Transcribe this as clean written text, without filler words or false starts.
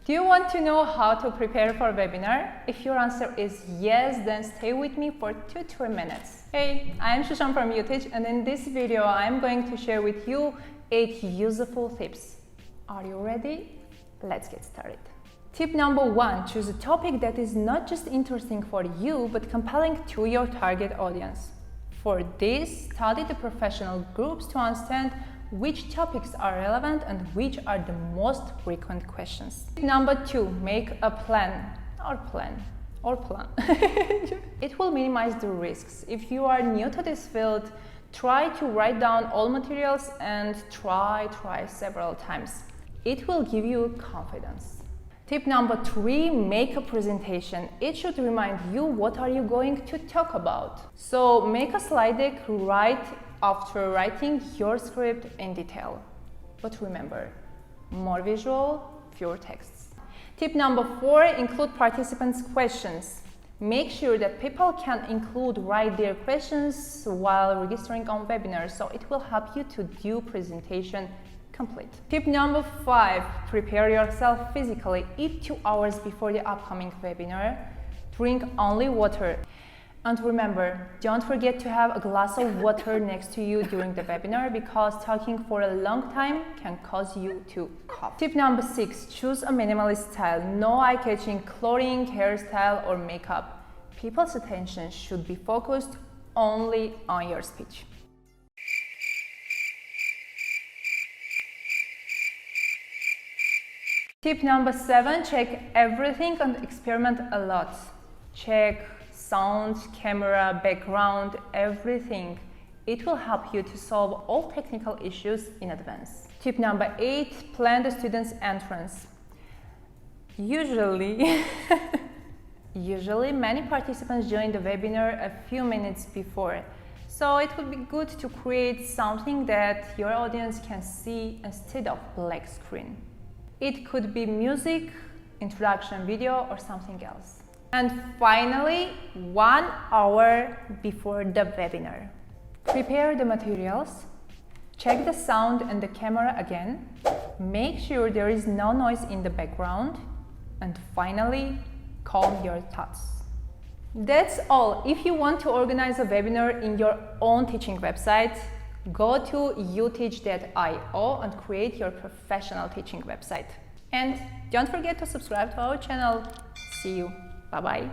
Do you want to know how to prepare for a webinar? If your answer is yes, then stay with me for 2-3 minutes. Hey, I am Shushan from Uteach, and in this video I am going to share with you 8 useful tips. Are you ready? Let's get started. Tip number 1, choose a topic that is not just interesting for you, but compelling to your target audience. For this, study the professional groups to understand which topics are relevant and which are the most frequent questions. Tip number 2, make a plan. It will minimize the risks. If you are new to this field, try to write down all materials and try several times. It will give you confidence. Tip number 3, make a presentation. It should remind you what are you going to talk about. So make a slide deck right after writing your script in detail. But remember, more visual, fewer texts. Tip number 4, include participants' questions. Make sure that people can write their questions while registering on webinars, so it will help you to do presentation complete. Tip number 5, prepare yourself physically. Eat 2 hours before the upcoming webinar. Drink only water. And remember, don't forget to have a glass of water next to you during the webinar, because talking for a long time can cause you to cough. Tip number 6, choose a minimalist style. No eye-catching clothing, hairstyle, or makeup. People's attention should be focused only on your speech. Tip number 7, check everything and experiment a lot. Check sound, camera, background, everything. It will help you to solve all technical issues in advance. Tip number 8, plan the student's entrance. Usually many participants join the webinar a few minutes before. So it would be good to create something that your audience can see instead of black screen. It could be music, introduction video, or something else. And finally, 1 hour before the webinar, prepare the materials, check the sound and the camera again, make sure there is no noise in the background, and finally, calm your thoughts. That's all. If you want to organize a webinar in your own teaching website, go to uteach.io and create your professional teaching website. And don't forget to subscribe to our channel. See you. Bye-bye.